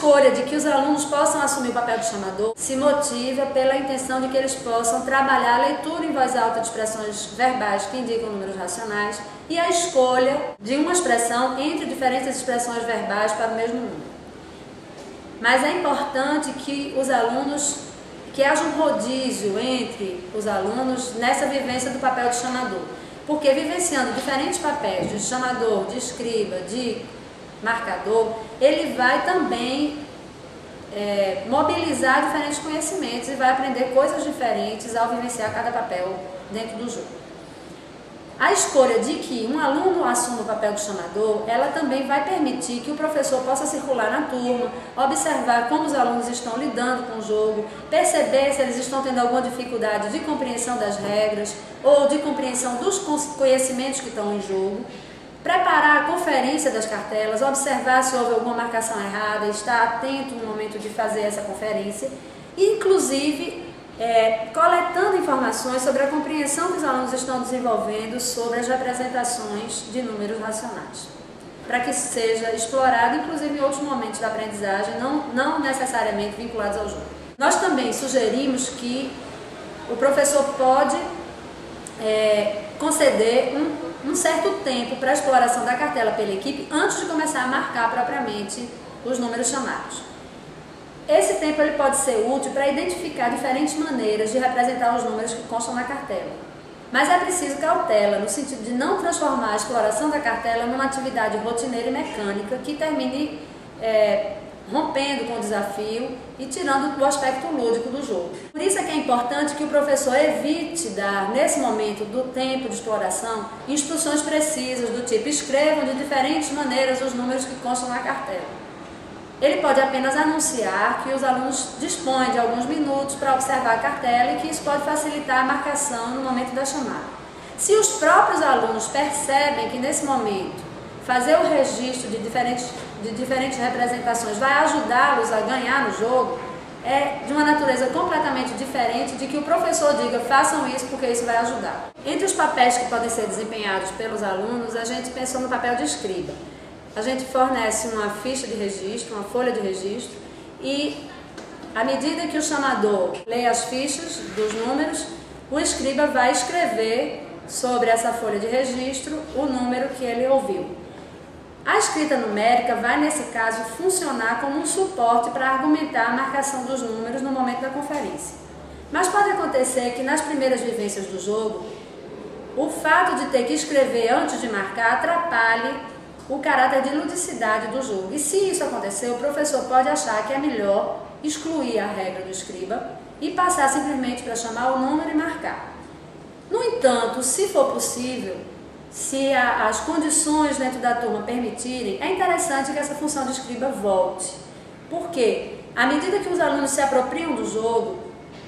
escolha de que os alunos possam assumir o papel de chamador se motiva pela intenção de que eles possam trabalhar a leitura em voz alta de expressões verbais que indicam números racionais e a escolha de uma expressão entre diferentes expressões verbais para o mesmo número. Mas é importante que os alunos, que haja um rodízio entre os alunos nessa vivência do papel de chamador, porque vivenciando diferentes papéis de chamador, de escriba, de marcador, ele vai também mobilizar diferentes conhecimentos e vai aprender coisas diferentes ao vivenciar cada papel dentro do jogo. A escolha de que um aluno assuma o papel de chamador, ela também vai permitir que o professor possa circular na turma, observar como os alunos estão lidando com o jogo, perceber se eles estão tendo alguma dificuldade de compreensão das regras ou de compreensão dos conhecimentos que estão em jogo, preparar a conferência das cartelas, observar se houve alguma marcação errada, estar atento no momento de fazer essa conferência, e inclusive coletando informações sobre a compreensão que os alunos estão desenvolvendo sobre as representações de números racionais, para que seja explorado inclusive em outros momentos da aprendizagem, não necessariamente vinculados ao jogo. Nós também sugerimos que o professor pode conceder um certo tempo para a exploração da cartela pela equipe antes de começar a marcar propriamente os números chamados. Esse tempo ele pode ser útil para identificar diferentes maneiras de representar os números que constam na cartela. Mas é preciso cautela, no sentido de não transformar a exploração da cartela numa atividade rotineira e mecânica que termine rompendo com o desafio e tirando o aspecto lúdico do jogo. Por isso é que é importante que o professor evite dar, nesse momento do tempo de exploração, instruções precisas do tipo: escrevam de diferentes maneiras os números que constam na cartela. Ele pode apenas anunciar que os alunos dispõem de alguns minutos para observar a cartela e que isso pode facilitar a marcação no momento da chamada. Se os próprios alunos percebem que nesse momento fazer o registro de diferentes representações vai ajudá-los a ganhar no jogo, é de uma natureza completamente diferente de que o professor diga: façam isso porque isso vai ajudar. Entre os papéis que podem ser desempenhados pelos alunos, a gente pensou no papel de escriba. A gente fornece uma ficha de registro, uma folha de registro, e à medida que o chamador lê as fichas dos números, o escriba vai escrever sobre essa folha de registro o número que ele ouviu. A escrita numérica vai, nesse caso, funcionar como um suporte para argumentar a marcação dos números no momento da conferência. Mas pode acontecer que nas primeiras vivências do jogo, o fato de ter que escrever antes de marcar atrapalhe o caráter de ludicidade do jogo. E se isso acontecer, o professor pode achar que é melhor excluir a regra do escriba e passar simplesmente para chamar o número e marcar. No entanto, se for possível, se as condições dentro da turma permitirem, é interessante que essa função de escriba volte. Porque, à medida que os alunos se apropriam do jogo,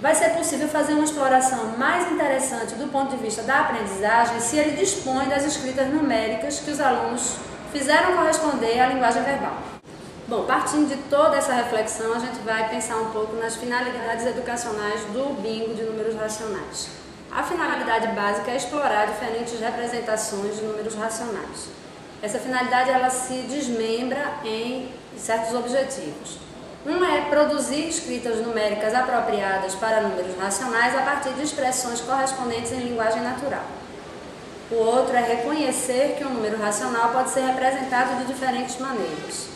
vai ser possível fazer uma exploração mais interessante do ponto de vista da aprendizagem se ele dispõe das escritas numéricas que os alunos fizeram corresponder à linguagem verbal. Bom, partindo de toda essa reflexão, a gente vai pensar um pouco nas finalidades educacionais do bingo de números racionais. A finalidade básica é explorar diferentes representações de números racionais. Essa finalidade ela se desmembra em certos objetivos. Um é produzir escritas numéricas apropriadas para números racionais a partir de expressões correspondentes em linguagem natural. O outro é reconhecer que um número racional pode ser representado de diferentes maneiras.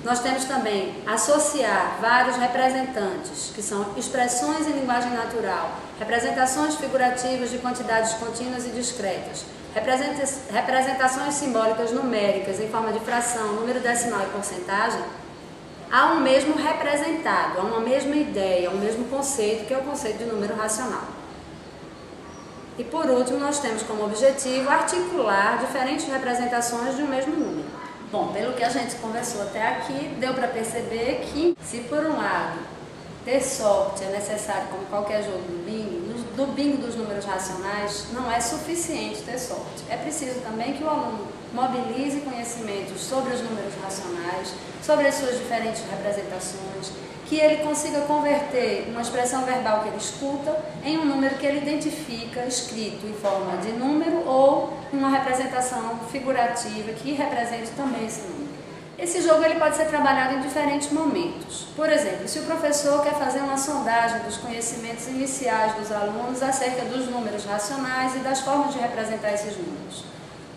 Nós temos também associar vários representantes, que são expressões em linguagem natural, representações figurativas de quantidades contínuas e discretas, representações simbólicas numéricas em forma de fração, número decimal e porcentagem, a um mesmo representado, a uma mesma ideia, a um mesmo conceito, que é o conceito de número racional. E por último, nós temos como objetivo articular diferentes representações de um mesmo número. Bom, pelo que a gente conversou até aqui, deu para perceber que, se por um lado ter sorte é necessário como qualquer jogo do bingo dos números racionais, não é suficiente ter sorte. É preciso também que o aluno mobilize conhecimentos sobre os números racionais, sobre as suas diferentes representações, que ele consiga converter uma expressão verbal que ele escuta em um número que ele identifica escrito em forma de número ou uma representação figurativa que represente também esse número. Esse jogo ele pode ser trabalhado em diferentes momentos. Por exemplo, se o professor quer fazer uma sondagem dos conhecimentos iniciais dos alunos acerca dos números racionais e das formas de representar esses números.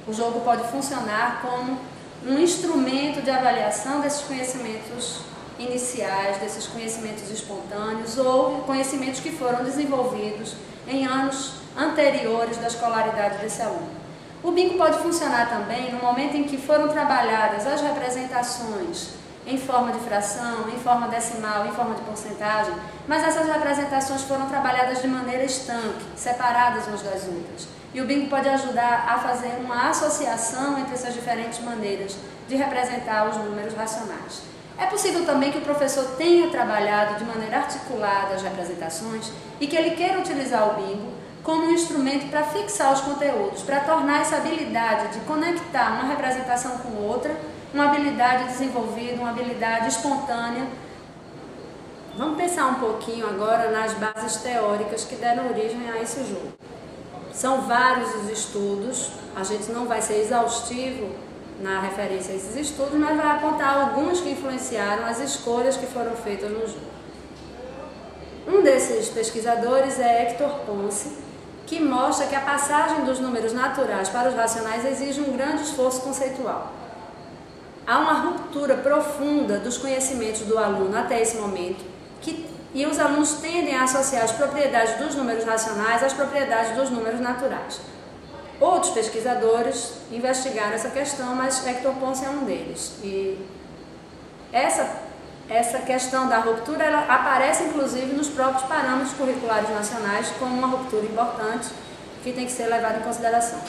O jogo pode funcionar como um instrumento de avaliação desses conhecimentos iniciais, desses conhecimentos espontâneos ou conhecimentos que foram desenvolvidos em anos anteriores da escolaridade desse aluno. O bingo pode funcionar também no momento em que foram trabalhadas as representações em forma de fração, em forma decimal, em forma de porcentagem, mas essas representações foram trabalhadas de maneira estanque, separadas umas das outras. E o bingo pode ajudar a fazer uma associação entre essas diferentes maneiras de representar os números racionais. É possível também que o professor tenha trabalhado de maneira articulada as representações e que ele queira utilizar o bingo como um instrumento para fixar os conteúdos, para tornar essa habilidade de conectar uma representação com outra, uma habilidade desenvolvida, uma habilidade espontânea. Vamos pensar um pouquinho agora nas bases teóricas que deram origem a esse jogo. São vários os estudos, a gente não vai ser exaustivo na referência a esses estudos, mas vai apontar alguns que influenciaram as escolhas que foram feitas no jogo. Um desses pesquisadores é Hector Ponce, que mostra que a passagem dos números naturais para os racionais exige um grande esforço conceitual. Há uma ruptura profunda dos conhecimentos do aluno até esse momento, e os alunos tendem a associar as propriedades dos números racionais às propriedades dos números naturais. Outros pesquisadores investigaram essa questão, mas Hector Ponce é um deles. E essa questão da ruptura ela aparece inclusive nos próprios parâmetros curriculares nacionais como uma ruptura importante que tem que ser levada em consideração.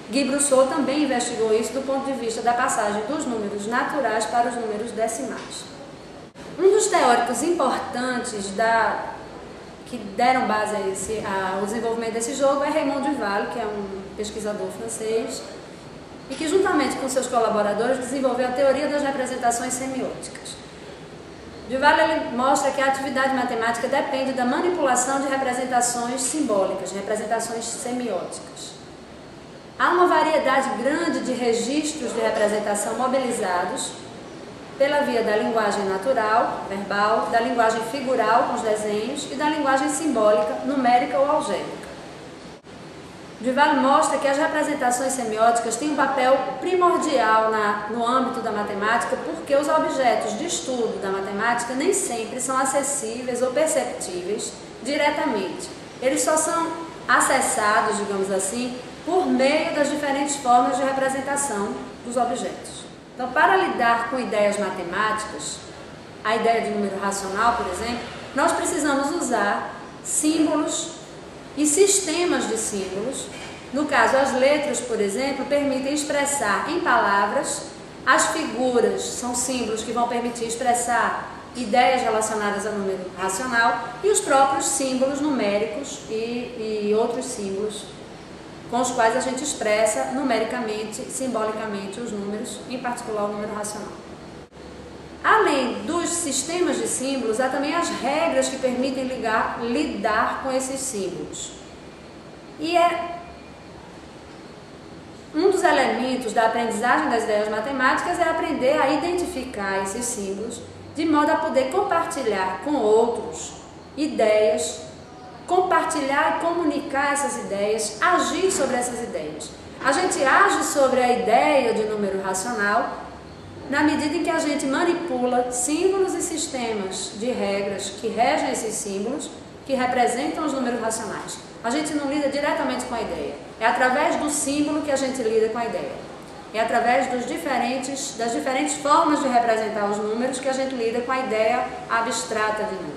Guy Brousseau também investigou isso do ponto de vista da passagem dos números naturais para os números decimais. Um dos teóricos importantes que deram base ao desenvolvimento desse jogo é Raymond Duval, que é um pesquisador francês e que juntamente com seus colaboradores desenvolveu a teoria das representações semióticas. Duval ele mostra que a atividade matemática depende da manipulação de representações simbólicas, representações semióticas. Há uma variedade grande de registros de representação mobilizados pela via da linguagem natural, verbal, da linguagem figural, com os desenhos, e da linguagem simbólica, numérica ou algébrica. Duval mostra que as representações semióticas têm um papel primordial no âmbito da matemática porque os objetos de estudo da matemática nem sempre são acessíveis ou perceptíveis diretamente. Eles só são acessados, digamos assim, por meio das diferentes formas de representação dos objetos. Então, para lidar com ideias matemáticas, a ideia de número racional, por exemplo, nós precisamos usar símbolos e sistemas de símbolos. No caso, as letras, por exemplo, permitem expressar em palavras, as figuras são símbolos que vão permitir expressar ideias relacionadas ao número racional e os próprios símbolos numéricos e outros símbolos com os quais a gente expressa numericamente, simbolicamente os números, em particular o número racional. Além dos sistemas de símbolos, há também as regras que permitem lidar com esses símbolos. E um dos elementos da aprendizagem das ideias matemáticas é aprender a identificar esses símbolos de modo a poder compartilhar com outros ideias, compartilhar e comunicar essas ideias, agir sobre essas ideias. A gente age sobre a ideia de número racional na medida em que a gente manipula símbolos e sistemas de regras que regem esses símbolos, que representam os números racionais. A gente não lida diretamente com a ideia. É através do símbolo que a gente lida com a ideia. É através das diferentes formas de representar os números que a gente lida com a ideia abstrata de número.